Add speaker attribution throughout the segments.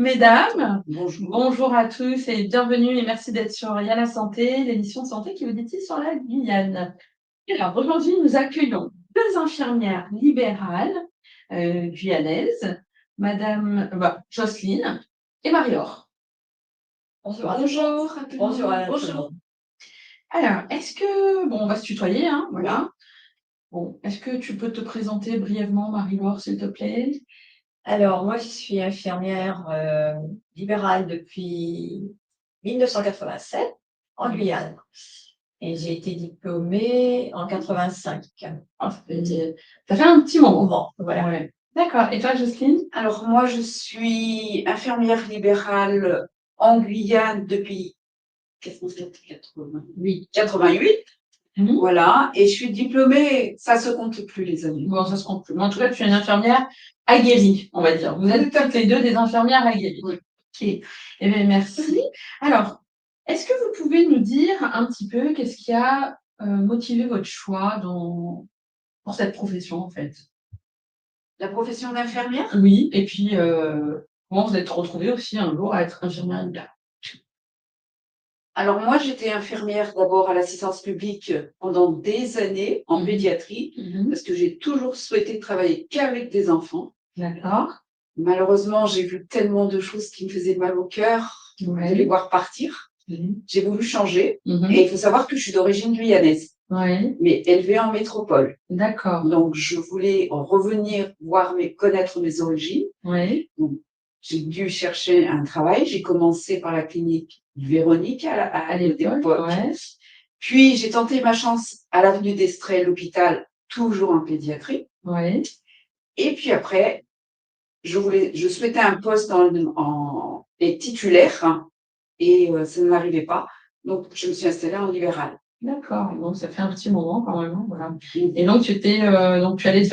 Speaker 1: mesdames.
Speaker 2: Bonjour.
Speaker 1: Bonjour à tous et bienvenue et merci d'être sur Yana Santé, l'émission de santé qui vous dit sur la Guyane. Alors aujourd'hui, nous accueillons deux infirmières libérales guyanaises, Madame Jocelyne et Marie-Laure.
Speaker 2: Bonjour. Bonjour. Bonjour. Bonjour.
Speaker 1: Alors, est-ce que... Bon, on va se tutoyer, hein, voilà. Bon, est-ce que tu peux te présenter brièvement, Marie-Laure, s'il te plaît?
Speaker 2: Alors, moi, je suis infirmière libérale depuis 1987 en Guyane. Et j'ai été diplômée en 85.
Speaker 1: Ça fait un petit moment.
Speaker 2: Voilà.
Speaker 1: Ouais. D'accord. Et toi, Jocelyne?
Speaker 3: Alors, moi, je suis infirmière libérale en Guyane depuis 88. Voilà. Et je suis diplômée, ça se compte plus les années.
Speaker 1: Bon, ça se compte plus. Mais en tout cas, tu es une infirmière aguerrie, on va dire. Vous êtes toutes les deux des infirmières aguerries.
Speaker 3: Oui.
Speaker 1: Ok. Eh bien, merci. Alors, est-ce que vous pouvez nous dire un petit peu qu'est-ce qui a motivé votre choix pour cette profession, en fait?
Speaker 3: La profession d'infirmière?
Speaker 1: Oui. Et puis, comment vous êtes retrouvée aussi un jour à être infirmière libérale?
Speaker 3: Alors, moi, j'étais infirmière d'abord à l'assistance publique pendant des années en pédiatrie, parce que j'ai toujours souhaité travailler qu'avec des enfants.
Speaker 1: D'accord.
Speaker 3: Malheureusement, j'ai vu tellement de choses qui me faisaient mal au cœur de les voir partir. J'ai voulu changer. Et il faut savoir que je suis d'origine guyanaise, mais élevée en métropole.
Speaker 1: D'accord.
Speaker 3: Donc, je voulais revenir connaître mes origines. Donc, j'ai dû chercher un travail. J'ai commencé par la clinique Véronique à l'époque. Puis, j'ai tenté ma chance à l'avenue d'Estrée, l'hôpital, toujours en pédiatrie. Et puis après, je souhaitais un poste en titulaire et ça n'arrivait pas. Donc, je me suis installée en libéral.
Speaker 1: D'accord, donc ça fait un petit moment quand même, voilà. Et donc tu t'es allé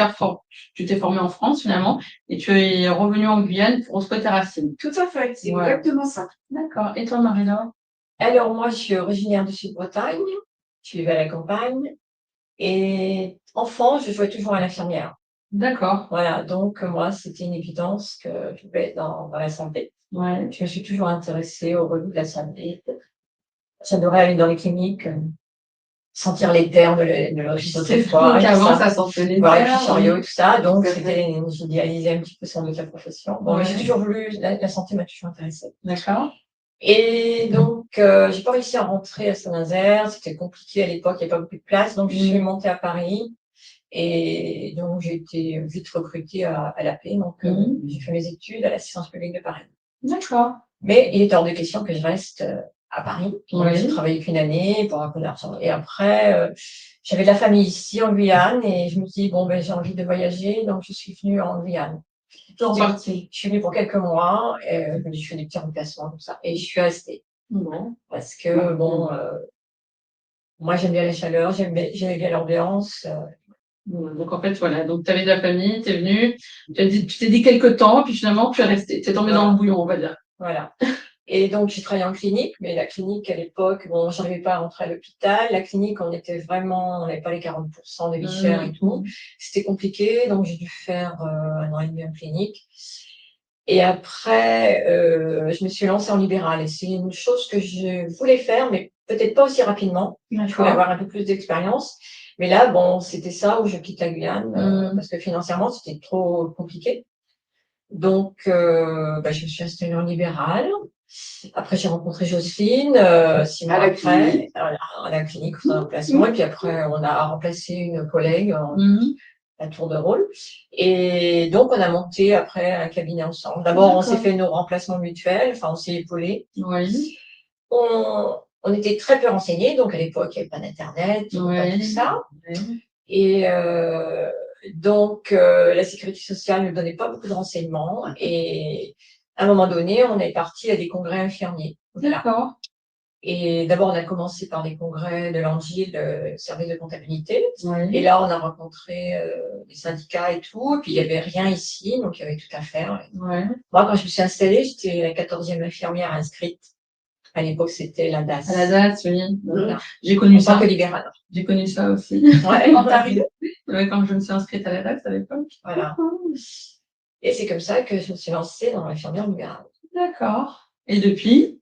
Speaker 1: tu t'es formée en France finalement et tu es revenue en Guyane pour retrouver tes racines.
Speaker 3: Tout à fait, c'est exactement ça.
Speaker 1: D'accord. Et toi, Marie-Laure?
Speaker 2: Alors, moi, je suis originaire de Sud-Bretagne. Je vivais à la campagne. Et enfant, je jouais toujours à l'infirmière.
Speaker 1: D'accord.
Speaker 2: Voilà, donc moi, c'était une évidence que je voulais être dans la santé. Je me suis toujours intéressée au revue de la santé. J'adorais aller dans les cliniques, sentir les terres de l'origine autrefois.
Speaker 1: Avant, ça sentait les
Speaker 2: voir les
Speaker 1: terres.
Speaker 2: chariot et tout ça. Donc, j'idéalisais un petit peu sans doute la profession. Bon, mais j'ai toujours voulu, la santé m'a toujours intéressée.
Speaker 1: D'accord.
Speaker 2: Et donc, j'ai pas réussi à rentrer à Saint-Nazaire. C'était compliqué à l'époque, il n'y avait pas beaucoup de place. Donc, je suis montée à Paris. Et donc, j'ai été vite recrutée à l'AP. Donc, j'ai fait mes études à l'assistance publique de Paris.
Speaker 1: D'accord.
Speaker 2: Mais il est hors de question que je reste à Paris. J'ai travaillé qu'une année pour un peu d'argent. Et après, j'avais de la famille ici en Guyane et je me suis dit, bon, ben, j'ai envie de voyager. Donc, je suis venue en Guyane. Je suis venue pour quelques mois. Je fais des petits remplacements, tout ça. Et je suis restée. Parce que, moi, j'aime bien la chaleur, j'aimais bien l'ambiance.
Speaker 1: Donc en fait, voilà, donc tu avais de la famille, tu es venue, tu t'es dit quelques temps, puis finalement tu es resté, tu es tombé dans le bouillon, on va dire.
Speaker 2: Voilà. Et donc j'ai travaillé en clinique, mais la clinique à l'époque, bon, j'arrivais pas à rentrer à l'hôpital. La clinique, on n'avait pas les 40% de vie chère et tout. C'était compliqué, donc j'ai dû faire 1 an et demi en clinique. Et après, je me suis lancée en libéral. Et c'est une chose que je voulais faire, mais peut-être pas aussi rapidement. Je voulais avoir un peu plus d'expérience. Mais là, bon, c'était ça où je quitte la Guyane, parce que financièrement, c'était trop compliqué. Donc, je me suis installée en libéral. Après, j'ai rencontré Jocelyne, 6 mois après, à la clinique, au remplacement. Et puis après, on a remplacé une collègue à tour de rôle. Et donc, on a monté après un cabinet ensemble. D'abord, on s'est fait nos remplacements mutuels. Enfin, on s'est épaulés. On était très peu renseignés. Donc, à l'époque, il n'y avait pas d'Internet, pas tout ça. Et donc, la sécurité sociale ne donnait pas beaucoup de renseignements. Et à un moment donné, on est parti à des congrès infirmiers.
Speaker 1: D'accord.
Speaker 2: Et d'abord, on a commencé par les congrès de l'Angile, le service de comptabilité. Et là, on a rencontré les syndicats et tout. Et puis, il n'y avait rien ici, donc il y avait tout à faire. Moi, quand je me suis installée, j'étais la 14e infirmière inscrite. À l'époque, c'était la DAS.
Speaker 1: À la DAS, oui. Voilà. J'ai connu ça.
Speaker 2: En tant que libéral.
Speaker 1: J'ai connu ça aussi.
Speaker 2: Quand t'arrives.
Speaker 1: Quand je me suis inscrite à la DAS à l'époque.
Speaker 2: Voilà. Et c'est comme ça que je me suis lancée dans l'infirmière libérale.
Speaker 1: D'accord. Et depuis?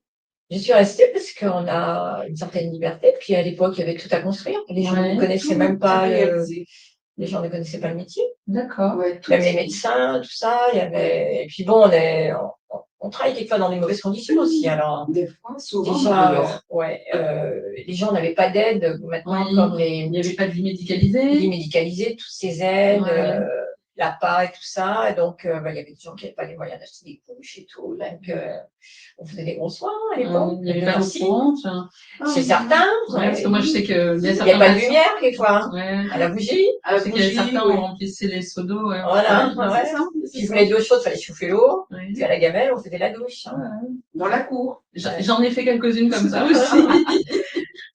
Speaker 2: Je suis restée parce qu'on a une certaine liberté. Puis à l'époque, il y avait tout à construire. Les gens ne connaissaient même pas les gens ne connaissaient pas le métier.
Speaker 1: D'accord.
Speaker 3: Ouais,
Speaker 2: Même les médecins, tout ça. Il y avait. Et puis bon, on travaille quelquefois dans des mauvaises conditions aussi. Alors
Speaker 3: des fois, souvent,
Speaker 2: déjà, les gens n'avaient pas d'aide maintenant comme
Speaker 1: Il n'y avait pas de lit
Speaker 2: les
Speaker 1: médicalisé.
Speaker 2: médicalisés, toutes ces aides.
Speaker 1: Ouais.
Speaker 2: l'APA et tout ça. Et donc, il y avait des gens qui n'avaient pas les moyens d'acheter des couches et tout. Donc, on faisait des gros soins à l'époque.
Speaker 1: Il n'y avait pas d'eau courante.
Speaker 2: Chez certains.
Speaker 1: Ouais, parce que moi, je sais que
Speaker 2: Il n'y a pas de lumière, des fois, à la bougie.
Speaker 1: Je sais qu'il y avait certains, on remplissait les seaux d'eau.
Speaker 2: Voilà, Si vous voulez de l'eau chaude, il fallait chauffer l'eau. Puis à la gamelle, on faisait la douche.
Speaker 3: Dans la cour.
Speaker 1: J'en ai fait quelques-unes comme ça aussi.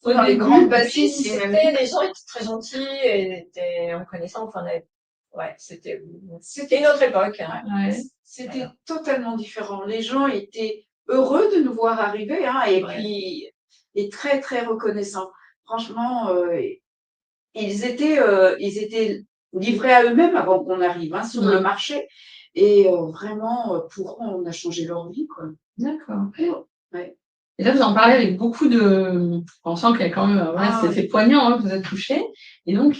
Speaker 3: Dans les grandes bassines.
Speaker 2: Les gens étaient très gentils et étaient en connaissance. Enfin, c'était une autre époque.
Speaker 3: C'était totalement différent. Les gens étaient heureux de nous voir arriver, et puis et très très reconnaissants. Franchement, ils étaient livrés à eux-mêmes avant qu'on arrive sur le marché. Et vraiment, pour eux, on a changé leur vie, quoi.
Speaker 1: D'accord.
Speaker 3: Ouais.
Speaker 1: Et là, vous en parlez avec beaucoup de... On sent qu'il y a quand même... c'est poignant, vous êtes touchés. Et donc,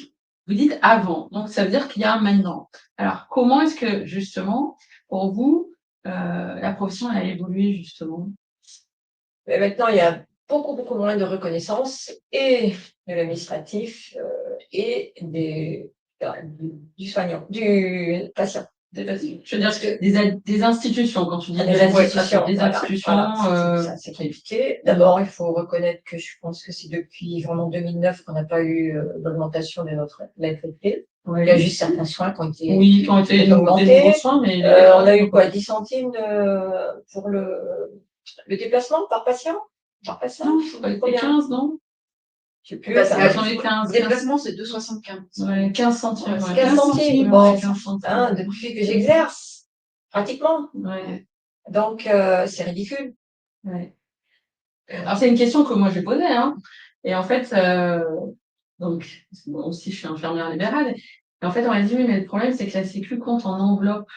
Speaker 1: vous dites avant. Donc, ça veut dire qu'il y a un maintenant. Alors, comment est-ce que, justement, pour vous, la profession elle a évolué, justement?
Speaker 2: Mais maintenant, il y a beaucoup, beaucoup moins de reconnaissance et de l'administratif et du soignant, du patient.
Speaker 1: Je veux dire des institutions, quand tu dis
Speaker 2: des institutions.
Speaker 1: C'est
Speaker 2: compliqué. D'abord, il faut reconnaître que je pense que c'est depuis vraiment 2009 qu'on n'a pas eu d'augmentation de notre FFP. Il y a juste certains soins qui ont été augmentés.
Speaker 1: Soins, mais
Speaker 2: on a eu quoi, 10 centimes pour le déplacement par patient?
Speaker 1: Non, 15, non?
Speaker 2: Je sais plus.
Speaker 3: Le déplacement, c'est 2,75.
Speaker 1: 15 centimes.
Speaker 2: 15 centimes. Bon, depuis que j'exerce, pratiquement. Donc, c'est ridicule.
Speaker 1: Alors, c'est une question que moi, j'ai posée. Et en fait, donc, moi aussi, je suis infirmière libérale. Et en fait, on m'a dit, oui, mais le problème, c'est que la Sécu compte en enveloppe.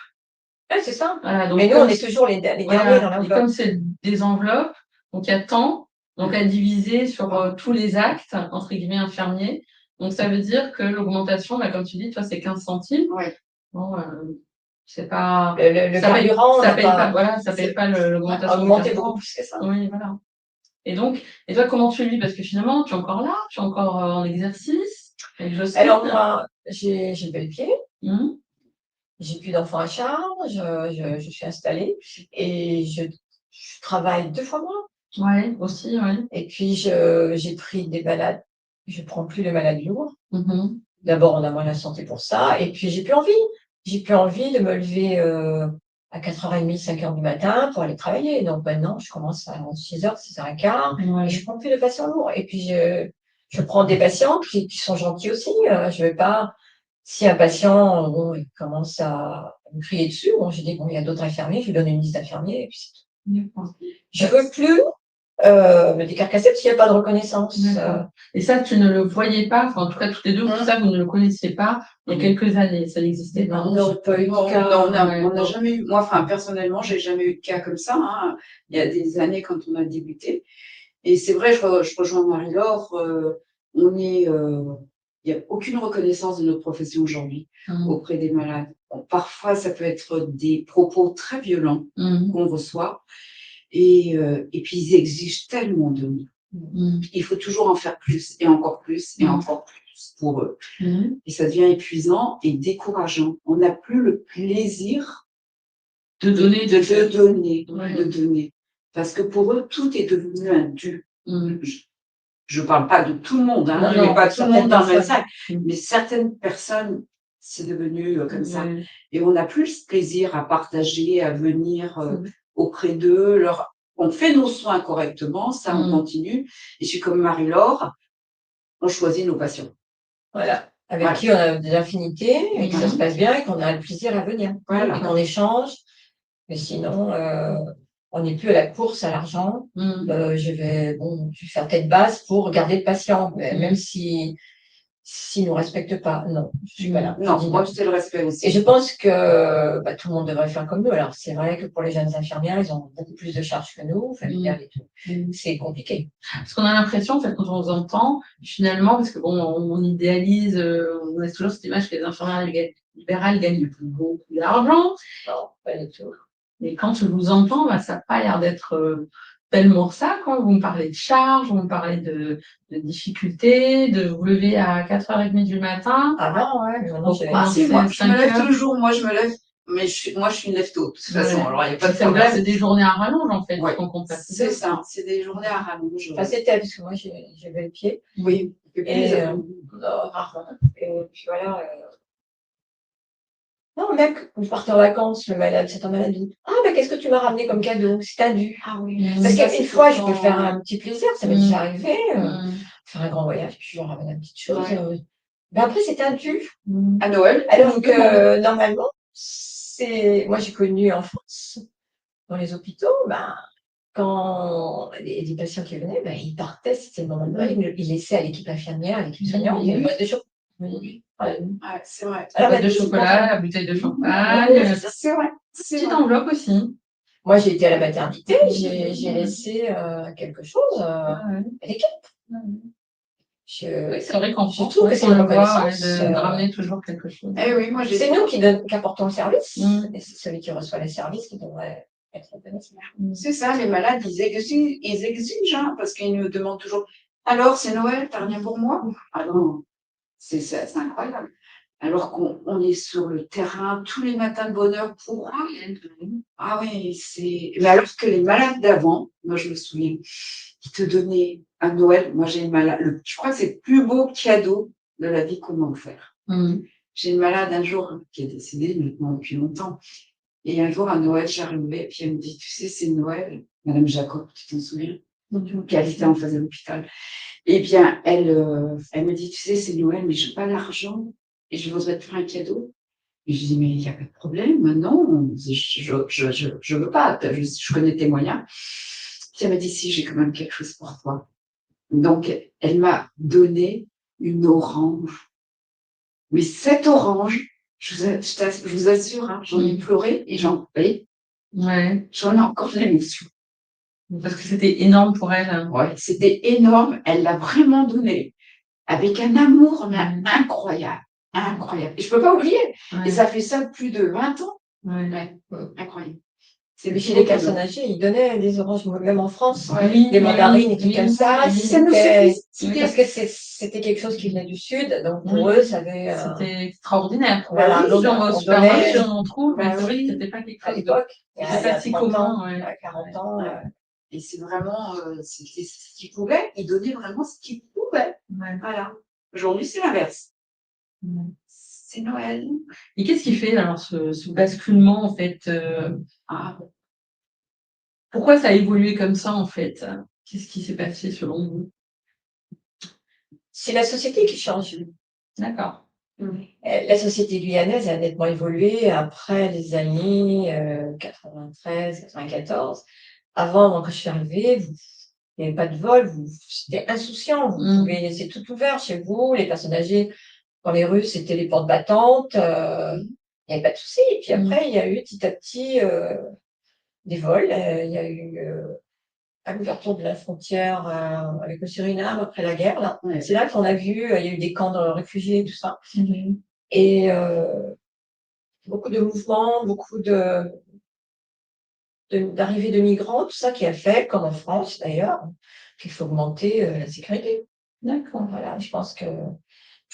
Speaker 2: C'est ça.
Speaker 1: Donc,
Speaker 2: mais nous, on est toujours les derniers dans l'enveloppe.
Speaker 1: Et comme c'est des enveloppes, donc il y a tant, donc à diviser sur tous les actes, entre guillemets, infirmiers. Donc, ça veut dire que l'augmentation, comme tu dis, toi, c'est 15 centimes. Bon, c'est pas...
Speaker 2: Le carburant,
Speaker 1: ça paye pas l'augmentation.
Speaker 2: Augmenter beaucoup plus que ça.
Speaker 1: Oui, voilà. Et toi, comment tu le vis? Parce que finalement, tu es encore là, tu es encore en exercice.
Speaker 2: Alors, moi, j'ai le bel pied. J'ai plus d'enfants à charge, je suis installée et je travaille 2 fois moins.
Speaker 1: Ouais, aussi, ouais.
Speaker 2: Et puis, j'ai pris des malades. Je prends plus les malades lourds. D'abord, on a moins la santé pour ça. Et puis, j'ai plus envie. J'ai plus envie de me lever à 4h30, 5h du matin pour aller travailler. Donc, maintenant, je commence à 6h, 6h15. Et je prends plus de patients lourds. Et puis, je prends des patients qui sont gentils aussi. Je vais pas... Si un patient il commence à me crier dessus, je dis il y a d'autres infirmiers, je lui donne une liste d'infirmiers et puis c'est tout. Je veux plus me décarcasser parce qu'il n'y a pas de reconnaissance.
Speaker 1: Et ça, tu ne le voyais pas, enfin, en tout cas, toutes les deux, tout ça, vous ne le connaissiez pas il y a quelques années, ça n'existait pas.
Speaker 3: On n'aurait pas eu de cas. On n'a jamais eu, moi, personnellement, j'ai jamais eu de cas comme ça. Il y a des années quand on a débuté. Et c'est vrai, je rejoins Marie-Laure, il n'y a aucune reconnaissance de notre profession aujourd'hui auprès des malades. Bon, parfois, ça peut être des propos très violents qu'on reçoit. Et puis, ils exigent tellement de nous. Il faut toujours en faire plus et encore plus et encore plus pour eux. Et ça devient épuisant et décourageant. On n'a plus le plaisir de donner. Parce que pour eux, tout est devenu un dû. Je ne parle pas de tout le monde, je ne mets pas tout le monde dans le même sac, mais certaines personnes, c'est devenu comme ça. Et on n'a plus ce plaisir à partager, à venir auprès d'eux. On fait nos soins correctement, ça on continue. Et je suis comme Marie-Laure, on choisit nos patients.
Speaker 2: Voilà. Avec qui on a des affinités, et que ça se passe bien, et qu'on a le plaisir à venir. Et qu'on échange. Mais sinon, on n'est plus à la course à l'argent. Je vais faire tête basse pour garder le patient. Même si s'ils nous respectent pas, non, je suis pas là.
Speaker 3: Non,
Speaker 2: Je dis
Speaker 3: moi,
Speaker 2: non.
Speaker 3: c'est le respect aussi.
Speaker 2: Et je pense que tout le monde devrait faire comme nous. Alors, c'est vrai que pour les jeunes infirmières, ils ont beaucoup plus de charges que nous, familiales et tout. C'est compliqué.
Speaker 1: Parce qu'on a l'impression, en fait, quand on vous entend, finalement, parce que bon, on idéalise, on a toujours cette image que les infirmières libérales gagnent beaucoup d'argent.
Speaker 2: Non, pas du tout.
Speaker 1: Et quand je vous entends, ça n'a pas l'air d'être tellement ça, quoi. Vous me parlez de charges, vous me parlez de difficultés, de vous lever à 4h30 du matin.
Speaker 2: Ah non, ouais, mais non,
Speaker 3: Ah, si, moi, je me
Speaker 1: 5
Speaker 3: lève
Speaker 1: heures.
Speaker 3: toujours, moi, je me lève, mais moi, je suis une lève-tôt, de toute façon,
Speaker 1: Ouais.
Speaker 3: alors il n'y a pas de
Speaker 1: C'est vrai,
Speaker 3: problème.
Speaker 1: c'est des journées à rallonge, en fait,
Speaker 3: Ouais,
Speaker 1: qu'on compte.
Speaker 3: c'est ça, c'est des journées à rallonge.
Speaker 2: Enfin, c'était parce que moi, j'ai le pied.
Speaker 3: Oui,
Speaker 2: Et rarement. Et puis voilà. Non, même quand je partais en vacances, le malade, c'est un maladie. Ah, qu'est-ce que tu m'as ramené comme cadeau? C'est un dû.
Speaker 3: Ah oui,
Speaker 2: Parce
Speaker 3: ça,
Speaker 2: qu'une
Speaker 3: c'est
Speaker 2: fois, je peux
Speaker 3: pourtant-
Speaker 2: faire un petit plaisir, ça m'est déjà arrivé, faire un grand voyage, puis je leur ramène une petite chose.
Speaker 3: Ouais.
Speaker 2: Mais après, c'est un dû.
Speaker 3: À Noël.
Speaker 2: Alors que normalement, moi j'ai connu en France, dans les hôpitaux, quand des patients qui venaient, ils partaient, c'était le moment de Noël, ils laissaient à l'équipe infirmière, à l'équipe soignante, il y avait une boîte de chocolat.
Speaker 3: Ouais, c'est vrai.
Speaker 1: La boîte de chocolat, la bouteille de champagne,
Speaker 3: C'est vrai. C'est
Speaker 1: petite
Speaker 3: vrai.
Speaker 1: enveloppe aussi.
Speaker 2: Moi, j'ai été à la maternité, j'ai laissé quelque chose à l'équipe.
Speaker 1: Oui, c'est vrai qu'en
Speaker 2: Je
Speaker 1: France,
Speaker 2: trouve que c'est une
Speaker 1: on le voit,
Speaker 2: reconnaissance.
Speaker 1: de ramener toujours quelque chose.
Speaker 3: Eh oui, moi,
Speaker 2: C'est nous qui apportons le service,
Speaker 1: Mm.
Speaker 2: et c'est celui qui reçoit les services qui devrait être reconnaissant.
Speaker 3: C'est ça, les malades, ils exigent, hein, parce qu'ils nous demandent toujours, alors, c'est Noël, t'as rien pour moi? Ah non, c'est incroyable. Alors qu'on est sur le terrain tous les matins de bonne heure pour eux. Ah oui, mais alors que les malades d'avant, moi je me souviens, ils te donnaient à Noël, moi j'ai une malade, je crois que c'est le plus beau cadeau de la vie qu'on m'a offert. J'ai une malade un jour qui est décédée maintenant depuis longtemps. Et un jour à Noël, j'arrivais, puis elle me dit, tu sais, c'est Noël, Madame Jacob, tu t'en souviens? Qui habitait en face de l'hôpital. Eh bien, elle me dit, tu sais, c'est Noël, mais j'ai pas d'argent et je voudrais te faire un cadeau. Et je dis, mais il n'y a pas de problème, non, je veux pas, je connais tes moyens. Puis elle m'a dit, si, j'ai quand même quelque chose pour toi. Donc, elle m'a donné une orange. Mais cette orange, je vous assure, hein, j'en ai pleuré et j'en ai encore de l'émotion.
Speaker 1: Parce que c'était énorme pour elle.
Speaker 3: Ouais, c'était énorme, elle l'a vraiment donné. Avec un amour incroyable. Incroyable. Et je peux pas oublier. Et ça fait ça plus de 20 ans. Ouais, incroyable.
Speaker 2: Mais chez les personnes âgées, ils donnaient des oranges, même en France,
Speaker 1: Oui,
Speaker 2: des mandarines et tout comme ça.
Speaker 3: Ça nous fait
Speaker 2: Parce que c'était quelque chose qui venait du Sud, donc pour eux, ça avait.
Speaker 1: C'était extraordinaire.
Speaker 2: Voilà,
Speaker 1: Aujourd'hui, on va au supermarché, on en trouve, mais c'est vrai que
Speaker 3: oui.
Speaker 1: c'était pas quelque
Speaker 2: à
Speaker 1: chose
Speaker 2: l'époque, il y
Speaker 1: c'était
Speaker 2: a
Speaker 1: pas si
Speaker 2: 30
Speaker 1: commun.
Speaker 2: ans, il y a 40 ans.
Speaker 3: Et c'est vraiment, c'était ce qu'ils pouvaient. Ils donnaient vraiment ce qu'ils pouvaient. Voilà. Aujourd'hui, c'est l'inverse. C'est Noël.
Speaker 1: Et qu'est-ce qui fait alors ce basculement en fait pourquoi ça a évolué comme ça en fait? Qu'est-ce qui s'est passé selon vous?
Speaker 2: C'est la société qui change.
Speaker 1: D'accord.
Speaker 2: La société guyanaise a nettement évolué après les années 93, 94. Avant, moi, quand je suis arrivée, il n'y avait pas de vol, c'était insouciant. C'est tout ouvert chez vous, les personnes âgées. Dans les rues, c'était les portes battantes, il n'y avait pas de souci. Et puis après, il y a eu petit à petit des vols. Il y a eu à l'ouverture de la frontière avec le Suriname après la guerre. Là. C'est là qu'on a vu, il y a eu des camps de réfugiés, tout ça. Et beaucoup de mouvements, beaucoup d'arrivées de migrants, tout ça qui a fait, comme en France d'ailleurs, qu'il faut augmenter la sécurité.
Speaker 1: D'accord.
Speaker 2: Voilà, je pense que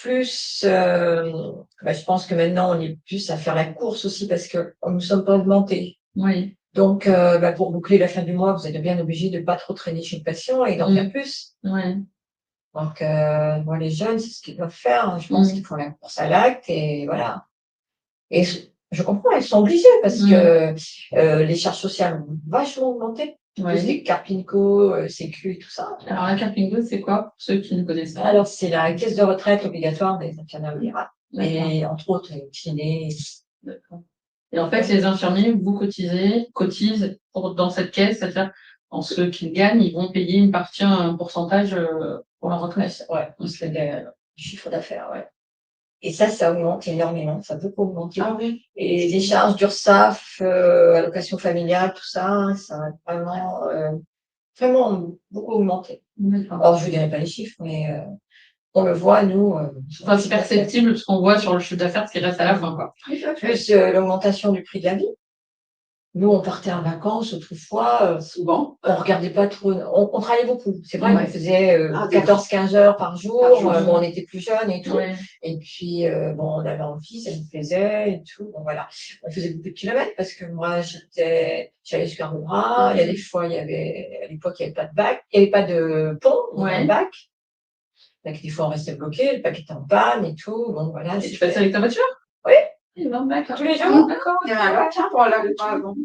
Speaker 2: je pense que maintenant on est plus à faire la course aussi parce que nous ne sommes pas augmentés.
Speaker 1: Oui.
Speaker 2: Donc, pour boucler la fin du mois, vous êtes bien obligé de ne pas trop traîner chez le patient et d'en faire plus. Donc, les jeunes, c'est ce qu'ils doivent faire. Je pense qu'ils font la course à l'acte et voilà. Et je comprends, ils sont obligés parce que les charges sociales ont vachement augmenté. Plus les Carpinco, Sécu, tout ça.
Speaker 1: Alors, la Carpinco, c'est quoi pour ceux qui ne connaissent pas?
Speaker 2: Alors, c'est la caisse de retraite obligatoire des infirmières libérales. Et entre autres, les kinés.
Speaker 1: D'accord. Et en fait, les infirmiers, vous cotisent dans cette caisse, c'est-à-dire en ceux qui gagnent, ils vont payer une partie, un pourcentage pour la retraite.
Speaker 2: Ouais, du chiffre d'affaires, ouais. Et ça augmente énormément, ça a beaucoup augmenté.
Speaker 3: Ah oui.
Speaker 2: Et les charges d'URSSAF, allocation familiale, tout ça, ça a vraiment beaucoup augmenté.
Speaker 1: D'accord.
Speaker 2: Alors, je vous dirai pas les chiffres, mais on le voit, nous.
Speaker 1: Enfin, c'est perceptible ce qu'on voit sur le chiffre d'affaires, ce qui reste à la fin, quoi.
Speaker 2: Plus l'augmentation du prix de la vie. Nous, on partait en vacances autrefois,
Speaker 3: Souvent.
Speaker 2: on regardait pas trop, on travaillait beaucoup. C'est vrai
Speaker 1: Ouais.
Speaker 2: qu'on faisait 14-15 heures par jour, bon, on était plus jeunes et tout.
Speaker 1: Ouais.
Speaker 2: Et puis, bon, on avait envie, ça nous plaisait et tout. Bon, voilà. On faisait beaucoup de kilomètres parce que moi, j'allais jusqu'à Rouvray. Il y a des fois, à l'époque, il n'y avait pas de bac, il n'y avait pas de pont, il y avait un bac. Donc, des fois, on restait bloqué, le bac était en panne et tout. Bon, voilà.
Speaker 1: Et tu passais avec ta voiture?
Speaker 2: Oui.
Speaker 1: Tous
Speaker 2: les jours.
Speaker 1: D'accord.
Speaker 3: Il y avait un bac, hein, pour aller pas avant.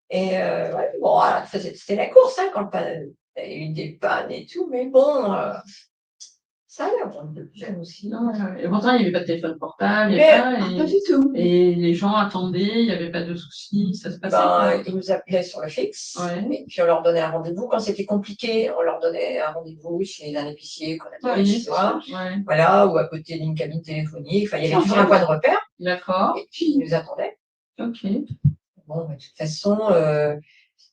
Speaker 2: Et ouais, bon, voilà, c'était la course, hein, quand il y a eu des pannes et tout, mais bon, ça allait, on était plus jeunes aussi.
Speaker 1: Et pourtant, il n'y avait pas de téléphone portable,
Speaker 3: Pas du tout.
Speaker 1: et les gens attendaient, il n'y avait pas de soucis, ça se passait.
Speaker 2: Ils nous appelaient sur le fixe,
Speaker 1: Ouais.
Speaker 2: et puis on leur donnait un rendez-vous. Quand c'était compliqué, on leur donnait un rendez-vous chez un épicier qu'on appelait chez soi, voilà, ou à côté d'une cabine téléphonique. Enfin, il y avait toujours un point de repère.
Speaker 1: D'accord.
Speaker 2: Et puis, ils nous attendaient.
Speaker 1: Ok.
Speaker 2: Bon, de toute façon,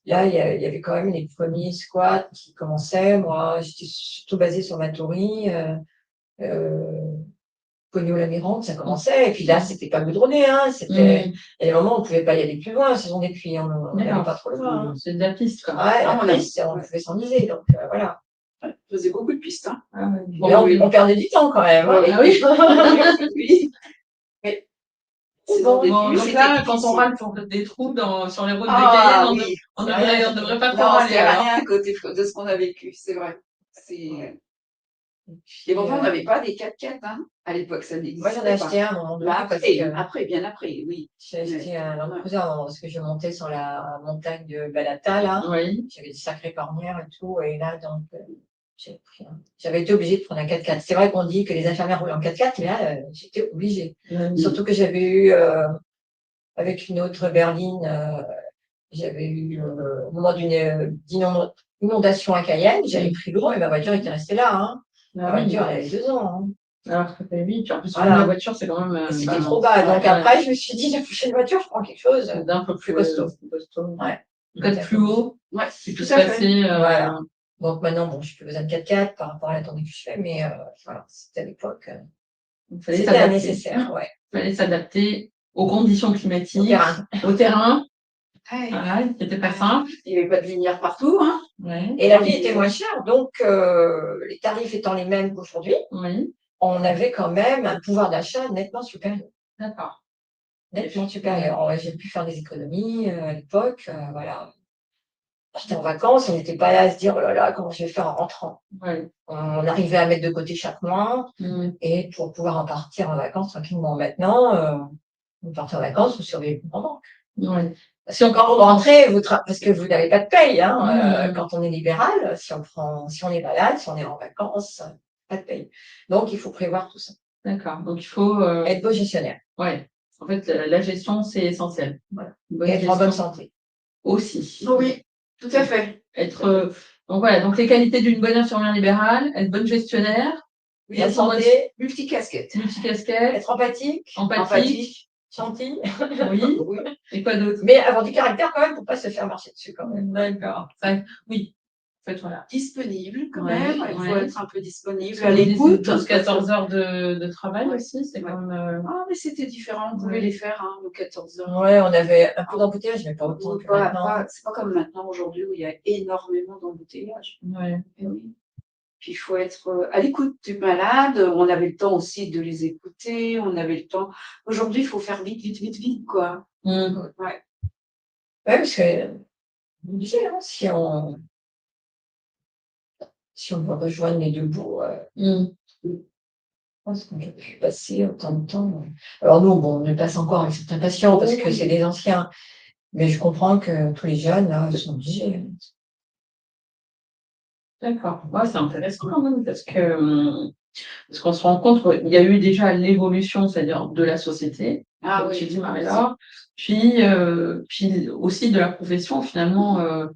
Speaker 2: là, il y avait quand même les premiers squats qui commençaient. Moi, j'étais surtout basée sur Matoury, Cognos-la-Mirande, ça commençait. Et puis là, c'était pas goudronné, hein. Il y a des moments où on pouvait pas y aller plus loin, ce sont des puits, on n'allait pas trop loin.
Speaker 1: C'est de la piste, quoi.
Speaker 2: Ouais, la piste, on pouvait s'enliser, donc voilà.
Speaker 3: On faisait beaucoup de pistes, hein.
Speaker 2: Mais on perdait du temps quand même. Hein.
Speaker 1: Ah oui.
Speaker 2: Bon,
Speaker 1: donc là, quand on râle pour des trous sur les routes de
Speaker 3: Cayenne,
Speaker 1: Cayenne, on devrait pas trop râler.
Speaker 3: C'est rien à côté de ce qu'on a vécu, c'est vrai. Et pourtant, on n'avait pas des 4x4, hein. À l'époque, ça n'existait pas.
Speaker 2: Moi, j'en ai acheté un à un moment donné.
Speaker 3: Bien après, oui.
Speaker 2: J'ai acheté un Land Cruiser parce que je montais sur la montagne de Balata, là.
Speaker 1: Oui.
Speaker 2: J'avais des sacrées cornières et tout. Et là, donc, j'avais été obligée de prendre un 4x4. C'est vrai qu'on dit que les infirmières roulent en 4x4, mais là, j'étais obligée. Surtout que j'avais eu, avec une autre berline, j'avais eu, au moment d'une inondation à Cayenne, j'avais pris l'eau et ma voiture était restée là. Hein. Ma voiture, elle avait 2 ans. Hein.
Speaker 1: Alors que t'as 8, en plus, la voiture, c'est quand même.
Speaker 2: C'était trop bas. Donc après, je me suis dit, la prochaine voiture, je prends quelque chose
Speaker 1: d'un peu plus
Speaker 2: costaud.
Speaker 1: Ouais. Peut-être plus haut.
Speaker 3: Ouais,
Speaker 1: c'est tout à fait.
Speaker 2: Voilà. Donc maintenant, bon, je n'ai plus besoin de 4x4 par rapport à la tournée que je fais, mais voilà, c'était à l'époque. C'était nécessaire, ouais.
Speaker 1: Il fallait s'adapter aux conditions climatiques, au terrain. Voilà, qui n'était pas simple.
Speaker 3: Il n'y avait pas de lumière partout, hein.
Speaker 2: Ouais. Et la vie était moins chère, donc les tarifs étant les mêmes qu'aujourd'hui, on avait quand même un pouvoir d'achat nettement supérieur.
Speaker 1: D'accord.
Speaker 2: Nettement supérieur. J'ai pu faire des économies à l'époque, voilà. J'étais en vacances, on n'était pas là à se dire, oh là là, comment je vais faire en rentrant. On arrivait à mettre de côté chaque mois, et pour pouvoir en partir en vacances tranquillement. Maintenant, vous partez en vacances, vous surveillez le compte en banque. Si quand vous rentrez, parce que vous n'avez pas de paye, hein, quand on est libéral, si on est malade, si on est en vacances, pas de paye. Donc, il faut prévoir tout ça.
Speaker 1: D'accord. Donc, il faut
Speaker 2: être beau gestionnaire.
Speaker 1: Ouais. En fait, la gestion, c'est essentiel.
Speaker 2: Voilà. Et être en bonne santé.
Speaker 1: Aussi.
Speaker 3: Oui, tout à fait.
Speaker 1: Donc voilà, donc les qualités d'une bonne infirmière libérale, être bonne gestionnaire,
Speaker 2: bien santé,
Speaker 3: multicasquette,
Speaker 2: être empathique, gentil.
Speaker 1: Oui. Et quoi d'autre?
Speaker 2: Mais avoir du caractère quand même pour pas se faire marcher dessus quand même.
Speaker 1: D'accord. Oui. En fait, voilà.
Speaker 3: Disponible quand même. Il faut être un peu disponible à l'écoute.
Speaker 1: 14 heures de travail aussi, c'est quand même.
Speaker 3: Ah, mais c'était différent. On pouvait les faire, hein, aux 14 heures.
Speaker 2: Ouais, on avait un peu d'embouteillage, mais pas autant que maintenant.
Speaker 3: C'est pas comme maintenant, aujourd'hui, où il y a énormément d'embouteillage.
Speaker 1: Ouais.
Speaker 3: Et oui. Puis il faut être à l'écoute du malade. On avait le temps aussi de les écouter. On avait le temps. Aujourd'hui, il faut faire vite, quoi. Ouais.
Speaker 2: Parce que, si on veut rejoindre les deux bouts, je pense qu'on a pu passer autant de temps. Alors nous, bon, on le passe encore avec certains patients parce que c'est des anciens. Mais je comprends que tous les jeunes, là, ils sont obligés.
Speaker 1: D'accord. Ouais, c'est intéressant quand même parce qu'on se rend compte qu'il y a eu déjà l'évolution, c'est-à-dire de la société, comme tu dis, Marie-Laure, puis aussi de la profession, finalement.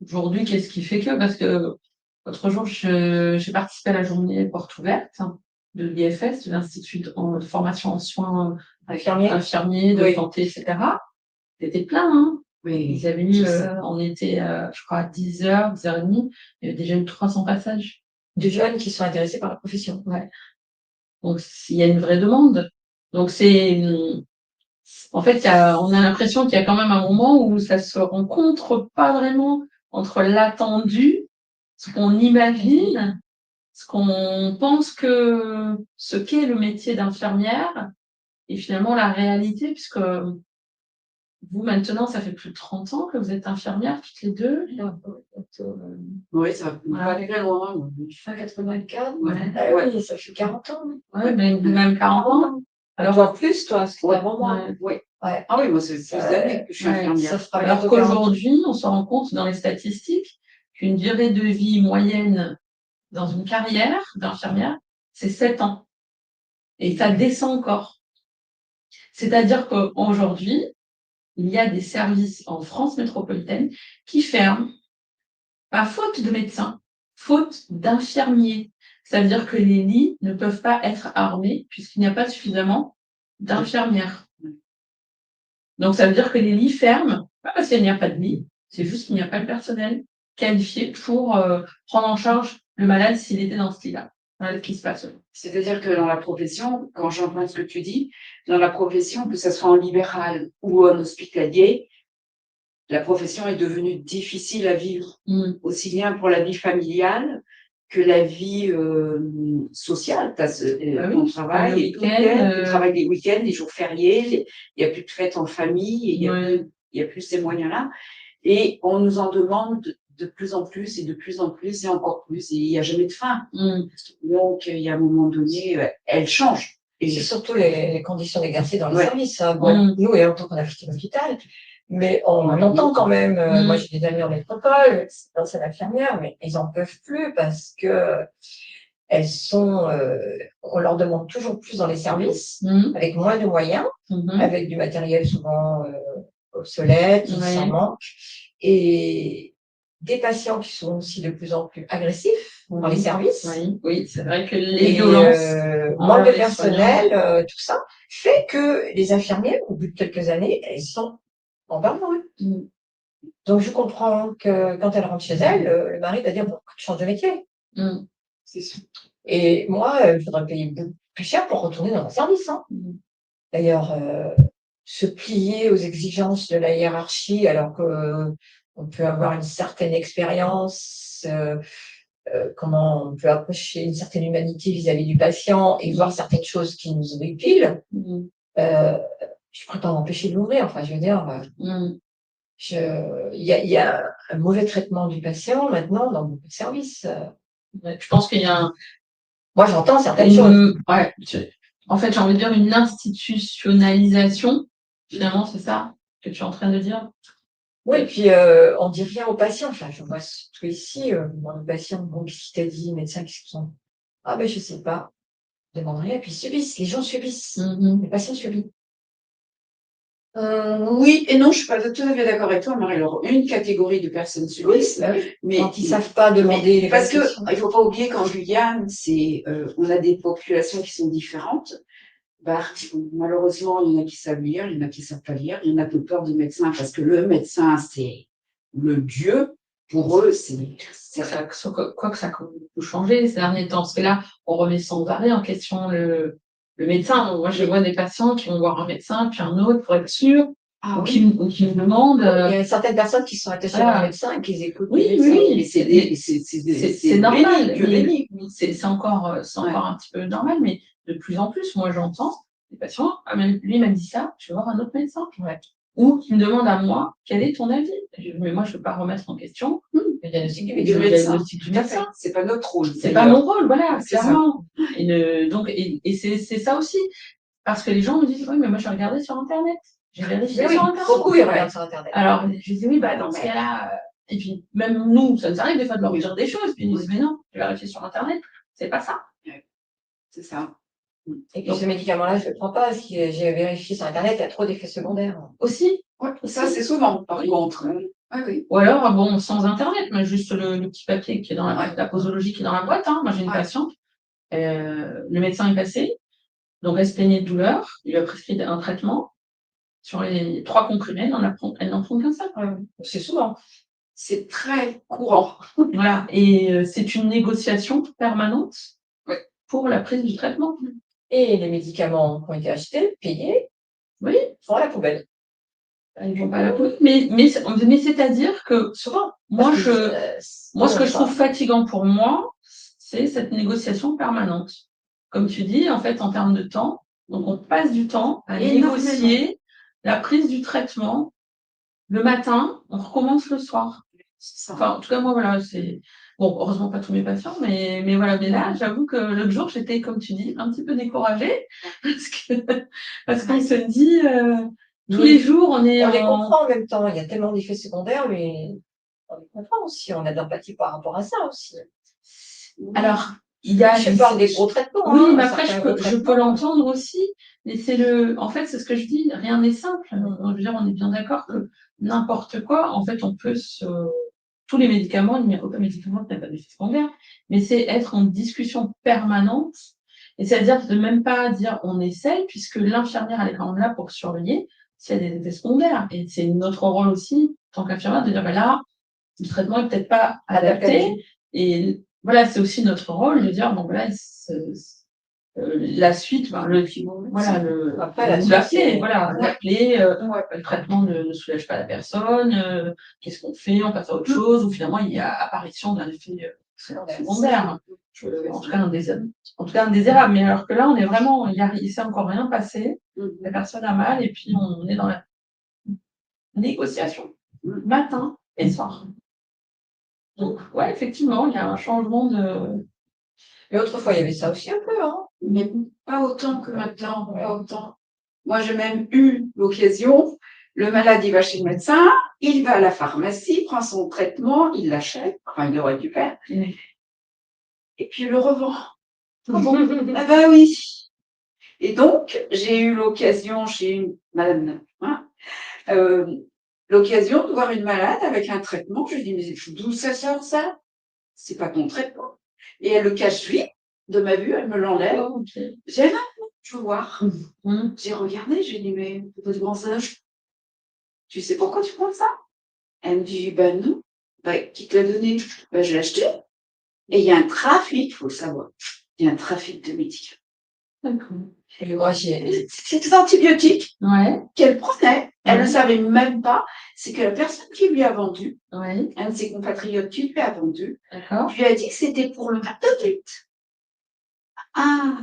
Speaker 1: Aujourd'hui, qu'est-ce qui fait que? Parce que L'autre jour, j'ai participé à la journée porte ouverte de l'IFS, de l'Institut de formation en soins infirmiers, de
Speaker 3: Oui.
Speaker 1: santé, etc. C'était plein, hein.
Speaker 3: Oui.
Speaker 1: Ils avaient eu, on était, je crois, à 10h, 10h30, il y avait déjà eu 300 passages.
Speaker 2: De jeunes qui sont intéressés par la profession.
Speaker 1: Ouais. Donc, il y a une vraie demande. Donc, en fait, on a l'impression qu'il y a quand même un moment où ça se rencontre pas vraiment entre l'attendu, ce qu'on imagine, ce qu'on pense que ce qu'est le métier d'infirmière et finalement la réalité, puisque vous, maintenant, ça fait plus de 30 ans que vous êtes infirmière, toutes les deux.
Speaker 3: Oui, ça va aller très loin.
Speaker 2: Fin 84.
Speaker 1: Ouais.
Speaker 2: Oui, ça fait 40 ans.
Speaker 1: Ouais, même 40 ans.
Speaker 2: Alors, toi, plus, toi, c'est
Speaker 3: Ouais.
Speaker 2: avant moi.
Speaker 3: Oui.
Speaker 2: Ouais.
Speaker 3: Ah oui, moi, c'est plus d'années que je suis infirmière.
Speaker 2: Ça fera
Speaker 1: Alors
Speaker 2: bientôt 40 ans.
Speaker 1: qu'aujourd'hui, on se rend compte dans les statistiques qu'une durée de vie moyenne dans une carrière d'infirmière, c'est 7 ans. Et ça descend encore. C'est-à-dire qu'aujourd'hui, il y a des services en France métropolitaine qui ferment, pas faute de médecins, faute d'infirmiers. Ça veut dire que les lits ne peuvent pas être armés puisqu'il n'y a pas suffisamment d'infirmières. Donc ça veut dire que les lits ferment, pas parce qu'il n'y a pas de lit, c'est juste qu'il n'y a pas de personnel qualifié pour prendre en charge le malade s'il était dans ce lit-là. Voilà ce qui se passe.
Speaker 3: C'est-à-dire que dans la profession, quand j'entends ce que tu dis, dans la profession, que ce soit en libéral ou en hospitalier, la profession est devenue difficile à vivre, aussi bien pour la vie familiale que la vie sociale. Tu as ton travail, et tu travailles les week-ends, les jours fériés, il n'y a plus de fêtes en famille, il y a plus ces moyens-là. Et on nous en demande de plus en plus et de plus en plus et encore plus, et il n'y a jamais de fin. Donc, il y a un moment donné, elle change.
Speaker 2: Et c'est surtout les conditions d'exercer dans les services. Hein. Bon, nous, il y a longtemps qu'on a quitté l'hôpital, mais on entend quand même. Moi, j'ai des amis en métropole, c'est d'anciennes infirmières, mais ils en peuvent plus parce que elles sont. On leur demande toujours plus dans les services, avec moins de moyens, avec du matériel souvent obsolète, qui s'en manque, et des patients qui sont aussi de plus en plus agressifs dans les services.
Speaker 1: Oui, c'est vrai que les violences,
Speaker 2: manque de personnel, tout ça, fait que les infirmières, au bout de quelques années, elles sont en burn-out. Donc, je comprends que quand elles rentrent chez elles, le mari va dire, bon, tu changes de métier.
Speaker 3: C'est sûr.
Speaker 2: Et moi, je voudrais payer beaucoup plus cher pour retourner dans un service. Hein. D'ailleurs, se plier aux exigences de la hiérarchie alors que on peut avoir une certaine expérience, comment on peut approcher une certaine humanité vis-à-vis du patient et voir certaines choses qui nous horripilent. Je pourrais pas m'empêcher de l'ouvrir. Enfin, je veux dire, il y a un mauvais traitement du patient maintenant dans beaucoup de services.
Speaker 1: Je pense qu'il y a
Speaker 2: Moi, j'entends certaines choses.
Speaker 1: Ouais, en fait, j'ai envie de dire une institutionnalisation. Finalement, c'est ça que tu es en train de dire.
Speaker 2: Oui, et puis on dit rien aux patients. Enfin, je vois tout ici, le patient, bon, qu'est-ce qu'il t'a dit, médecin, qu'est-ce qu'ils sont? Ah ben je sais pas. Je demande rien, puis ils subissent, les gens subissent, les patients subissent.
Speaker 3: Oui et non, je suis pas tout à fait d'accord avec toi, Marie. Alors, une catégorie de personnes subissent,
Speaker 2: mais quand ils savent pas demander les
Speaker 3: parce que
Speaker 2: questions.
Speaker 3: il faut pas oublier qu'en Guyane, on a des populations qui sont différentes. Malheureusement, il y en a qui savent lire, il y en a qui savent pas lire, il y en a qui ont peur du médecin parce que le médecin, c'est le dieu. Pour eux,
Speaker 1: quoi que ça a beaucoup changé ces derniers temps, parce que là, on remet sans arrêt en question le médecin. Moi, je vois des patients qui vont voir un médecin, puis un autre pour être sûr, ou qui me demandent.
Speaker 2: Il y a certaines personnes qui sont attachées à un médecin et qui écoutent.
Speaker 1: Oui,
Speaker 3: mais
Speaker 1: c'est normal. C'est encore un petit peu normal, mais de plus en plus, moi, j'entends des patients, ah, mais lui, il m'a dit ça, je vais voir un autre médecin. Ou qui me demande à moi, quel est ton avis? Mais moi, je ne veux pas remettre en question le diagnostic du médecin.
Speaker 3: C'est pas notre rôle.
Speaker 1: C'est pas mon rôle, voilà, clairement. Et c'est ça aussi. Parce que les gens me disent, oui, mais moi, je regardais sur Internet. J'ai vérifié sur Internet.
Speaker 2: Beaucoup, ils regardent sur Internet.
Speaker 1: Alors, je dis, oui, bah, dans ce cas-là, et puis, même nous, ça nous arrive des fois de leur dire des choses, puis ils nous disent, mais non, j'ai vérifié sur Internet, c'est pas ça.
Speaker 3: C'est ça.
Speaker 2: Et puis ce médicament-là, je ne le prends pas, parce que j'ai vérifié sur Internet, il y a trop d'effets secondaires.
Speaker 1: Aussi.
Speaker 3: Ça, c'est souvent, par contre. oui.
Speaker 1: Ou alors, bon, sans internet, mais juste le petit papier qui est dans la posologie qui est dans la boîte, hein. Moi, j'ai une patiente, le médecin est passé, donc elle se plaignait de douleur, il lui a prescrit un traitement. Sur les 3 comprimés, elle n'en prend qu'un seul.
Speaker 2: C'est souvent.
Speaker 3: C'est très courant.
Speaker 1: Voilà, et c'est une négociation permanente pour la prise du traitement.
Speaker 2: Et les médicaments qui ont été achetés, payés,
Speaker 1: Oui,
Speaker 2: vont à la poubelle.
Speaker 1: ils vont pas à la poubelle. Mais c'est-à-dire que
Speaker 2: Souvent.
Speaker 1: moi,
Speaker 2: Parce que,
Speaker 1: ce que je trouve fatigant pour moi, c'est cette négociation permanente. Comme tu dis, en fait, en termes de temps, donc on passe du temps à négocier la prise du traitement. Le matin, on recommence le soir. Enfin, en tout cas, moi, voilà, c'est... Bon, heureusement pas tous mes patients, mais voilà. Mais là, j'avoue que l'autre jour, j'étais, comme tu dis, un petit peu découragée parce qu'on se dit, tous les jours, on est
Speaker 2: On les comprend en même temps. Il y a tellement d'effets secondaires, mais on les comprend aussi. On a de l'empathie par rapport à ça aussi.
Speaker 1: Alors, il y a...
Speaker 2: Je parle des gros traitements.
Speaker 1: Oui,
Speaker 2: hein,
Speaker 1: mais après, je peux l'entendre aussi. Mais en fait, c'est ce que je dis, rien n'est simple. Je veux dire, on est bien d'accord que n'importe quoi, en fait, on peut tous les médicaments, il n'y a aucun médicament qui n'a pas d'effet secondaire, mais c'est être en discussion permanente. Et c'est-à-dire de même pas dire on essaye, puisque l'infirmière, elle est quand même là pour surveiller s'il y a des effets secondaires. Et c'est notre rôle aussi, en tant qu'infirmière, de dire, ben là, le traitement est peut-être pas adapté. Et voilà, c'est aussi notre rôle de dire, bon, voilà, la suite,
Speaker 2: Après,
Speaker 1: l'appeler, le traitement ne soulage pas la personne, qu'est-ce qu'on fait, on passe à autre chose, ou finalement il y a apparition d'un effet secondaire, en tout cas indésirable. Mais alors que là, on est vraiment, il s'est encore rien passé, la personne a mal, et puis on est dans la négociation, matin et soir. Donc, ouais, effectivement, il y a un changement de...
Speaker 2: Mais autrefois, il y avait ça aussi un peu, hein.
Speaker 3: Mais pas autant que maintenant, pas autant. Moi, j'ai même eu l'occasion, le malade, il va chez le médecin, il va à la pharmacie, prend son traitement, il l'achète, enfin, il le récupère, et puis il le revend. Ah bon? Ah bah oui. Et donc, j'ai eu l'occasion chez une madame, l'occasion de voir une malade avec un traitement. Je lui dis, mais d'où ça sort ça? C'est pas ton traitement. Et elle le cache vite de ma vue, elle me l'enlève.
Speaker 1: Oh, okay.
Speaker 3: J'ai dit, je veux voir. J'ai regardé, j'ai dit, mais pourquoi tu prends ça? Tu sais pourquoi tu prends ça? Elle me dit, ben non. Ben, qui te l'a donné? Ben, je l'ai acheté. Et il y a un trafic, il faut le savoir. Il y a un trafic de médicaments.
Speaker 1: D'accord.
Speaker 2: Et moi,
Speaker 3: C'est des antibiotiques qu'elle prenait. Elle ne savait même pas. C'est que la personne qui lui a vendu, un de ses compatriotes qui lui a vendu, lui a dit que c'était pour le hépatite. Ah,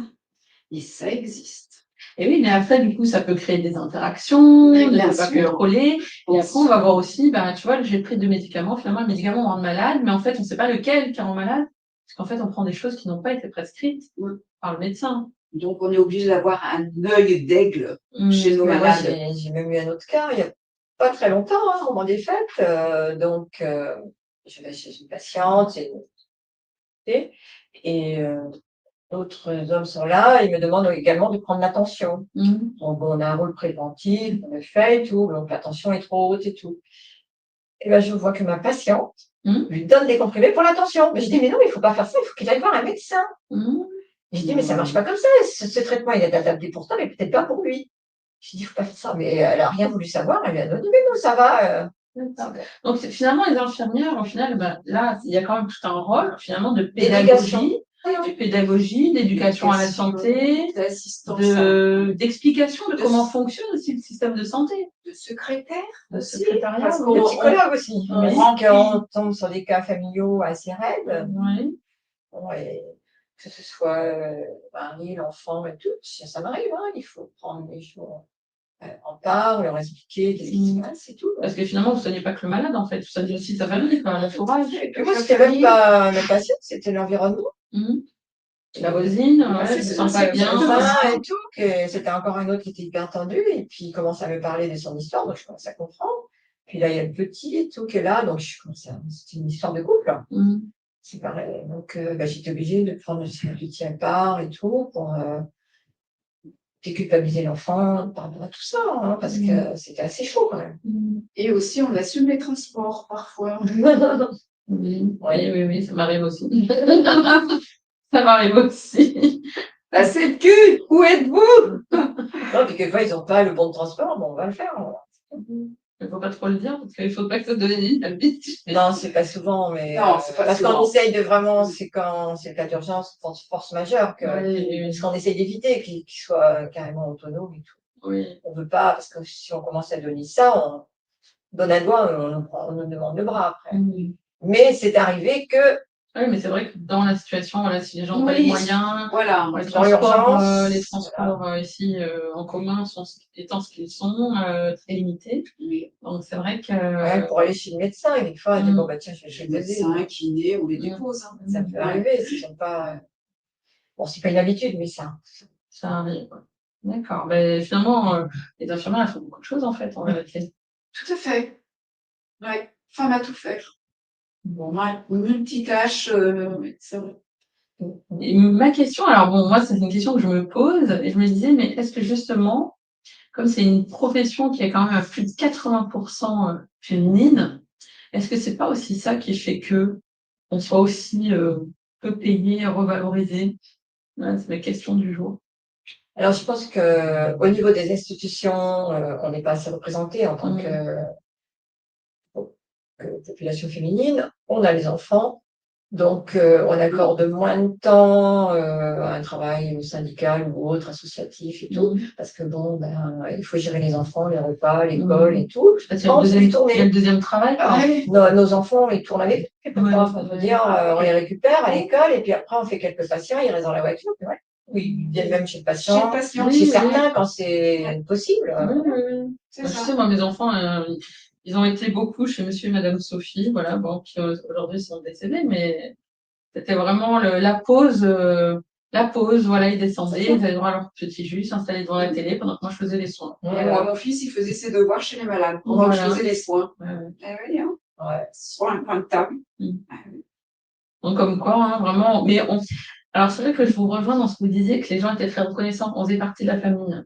Speaker 3: et ça existe.
Speaker 1: Et oui, mais après, du coup, ça peut créer des interactions, on ne peut pas
Speaker 3: sûr.
Speaker 1: contrôler. Et après, on va voir aussi, ben, tu vois, j'ai pris 2 médicaments, finalement, le médicament rend malade, mais en fait, on ne sait pas lequel qui rend malade, parce qu'en fait, on prend des choses qui n'ont pas été prescrites par le médecin.
Speaker 3: Donc, on est obligé d'avoir un œil d'aigle chez nos malades.
Speaker 2: Moi, j'ai même eu un autre cas, il n'y a pas très longtemps, hein, au moment des fêtes. Donc, je vais chez une patiente, et d'autres hommes sont là, ils me demandent également de prendre l'attention. Donc, bon, on a un rôle préventif, on le fait et tout, donc l'attention est trop haute et tout. Et ben, je vois que ma patiente lui donne des comprimés pour l'attention. Mais je dis, mais non, il ne faut pas faire ça, il faut qu'il aille voir un médecin. Et je dis, mais ça ne marche pas comme ça, ce traitement, il est adapté pour ça, mais peut-être pas pour lui. Je dis, il ne faut pas faire ça. Mais elle n'a rien voulu savoir, elle lui a dit, mais non, ça va.
Speaker 1: Donc, finalement, les infirmières, au final, ben, là, il y a quand même tout un rôle, finalement, de pédagogie. D'éducation à la santé, d'explication de comment fonctionne aussi le système de santé.
Speaker 3: De secrétaire aussi.
Speaker 2: Parce qu'on de psychologue aussi. On tombe sur des cas familiaux assez raides. Que ce soit mari, l'enfant et tout, ça m'arrive, hein, il faut prendre les jours. En parle, leur expliquer qu'est-ce qui se passe et tout.
Speaker 1: Parce que finalement, vous ne soignez pas que le malade, en fait, vous soignez aussi sa famille, l'entourage.
Speaker 2: Et puis moi, c'était même pas mes patients, c'était l'environnement.
Speaker 1: La voisine,
Speaker 2: je
Speaker 1: se sent pas bien.
Speaker 2: Et tout, que c'était encore un autre qui était hyper tendu, et puis il commence à me parler de son histoire, donc je commence à comprendre. Puis là, il y a le petit et tout qui est là, donc c'est une histoire de couple. C'est pareil. Donc, j'étais obligée de prendre le petit à part et tout pour déculpabiliser l'enfant par rapport à tout ça, hein, parce que c'était assez chaud quand même.
Speaker 3: Et aussi, on assume les transports parfois.
Speaker 1: Oui, ça m'arrive aussi. Ça m'arrive aussi.
Speaker 3: La cul, où êtes-vous?
Speaker 2: Non, puis quelquefois, ils n'ont pas le bon de transport, bon, on va le faire.
Speaker 1: Il ne faut pas trop le dire, parce qu'il ne faut pas que ça devienne une vite.
Speaker 2: Non, c'est pas souvent, mais
Speaker 3: Non, c'est pas
Speaker 2: parce
Speaker 3: souvent.
Speaker 2: qu'on essaye de vraiment, c'est quand c'est le cas d'urgence, force majeure,
Speaker 1: Oui.
Speaker 2: parce qu'on essaye d'éviter qu'ils soient carrément autonomes et tout.
Speaker 1: Oui.
Speaker 2: On veut pas, parce que si on commence à donner ça, on donne un doigt, on nous demande le bras après. Mais c'est arrivé que.
Speaker 1: Oui, mais c'est vrai que dans la situation, voilà, si les gens ont pas les moyens,
Speaker 3: voilà,
Speaker 1: les
Speaker 2: dans l'urgence,
Speaker 1: les transports ici en commun étant ce qu'ils sont, très limités.
Speaker 3: Oui.
Speaker 1: Donc c'est vrai que.
Speaker 2: Pour aller chez le médecin, et des fois, on dit bon bah tiens, je vais chez le
Speaker 3: médecin, kiné, on les dépose. Hein.
Speaker 2: Ça peut arriver, s'ils sont pas. Bon, c'est pas une habitude, mais ça.
Speaker 1: Ça arrive. D'accord. Mais finalement, les infirmières, elles font beaucoup de choses en fait en réalité.
Speaker 3: Tout à fait. Ouais, femme à tout faire. Bon, multitâche, c'est vrai.
Speaker 1: Et ma question, alors bon, moi, c'est une question que je me pose et je me disais, mais est-ce que justement, comme c'est une profession qui est quand même à plus de 80% féminine, est-ce que c'est pas aussi ça qui fait que on soit aussi peu payé, revalorisé? Voilà, c'est ma question du jour.
Speaker 2: Alors, je pense que au niveau des institutions, on n'est pas assez représenté en tant que population féminine. On a les enfants, donc on accorde moins de temps à un travail syndical ou autre, associatif et tout, parce que bon, ben, il faut gérer les enfants, les repas, l'école et tout.
Speaker 1: Il y a le deuxième travail.
Speaker 2: Nos enfants, ils tournent avec nous. On les récupère à l'école et puis après on fait quelques patients, ils restent dans la voiture. Oui, ils viennent même chez le patient, chez certains quand c'est possible.
Speaker 1: C'est ça. Tu sais, moi, mes enfants, ils ont été beaucoup chez monsieur et madame Sophie, voilà, bon, qui aujourd'hui sont décédés, mais c'était vraiment la pause, voilà, ils descendaient, ils avaient droit à leur petit jus, s'installer devant la télé pendant que moi je faisais les soins.
Speaker 3: Et moi, mon fils, il faisait ses devoirs chez les malades pendant que je faisais les soins. Sur un coin de table.
Speaker 1: Donc, comme quoi, hein, vraiment, mais alors c'est vrai que je vous rejoins dans ce que vous disiez, que les gens étaient très reconnaissants, on faisait partie de la famille.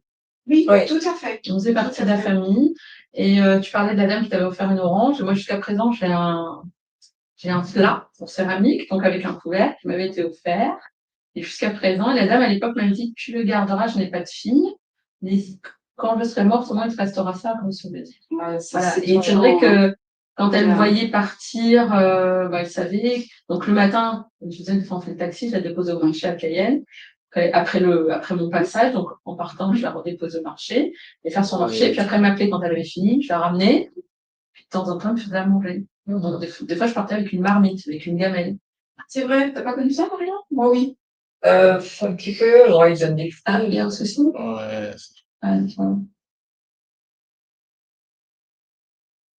Speaker 3: Oui, tout à fait.
Speaker 1: On faisait partie de la famille. Et tu parlais de la dame qui t'avait offert une orange. Moi, jusqu'à présent, j'ai un plat pour céramique, donc avec un couvert qui m'avait été offert. Et jusqu'à présent, la dame à l'époque m'avait dit, tu le garderas, je n'ai pas de fille. Mais quand je serai morte, au moins, il te restera ça comme souvenir. Voilà. Et c'est vrai que quand elle me voyait partir, elle savait. Donc le matin, je disais, on fait le taxi, je la dépose au marché à Cayenne. Après mon passage, donc en partant, je la redépose au marché, et faire son marché, puis après elle m'appelait quand elle avait fini, je la ramenais, puis de temps en temps, elle me faisait à manger. Donc, des fois, je partais avec une marmite, avec une gamelle.
Speaker 3: C'est vrai, t'as pas connu ça, Maria? Moi, oui.
Speaker 2: Un petit peu, ils donnent des fruits.
Speaker 1: Ah, il y a un souci?
Speaker 4: Ouais.
Speaker 1: Ah,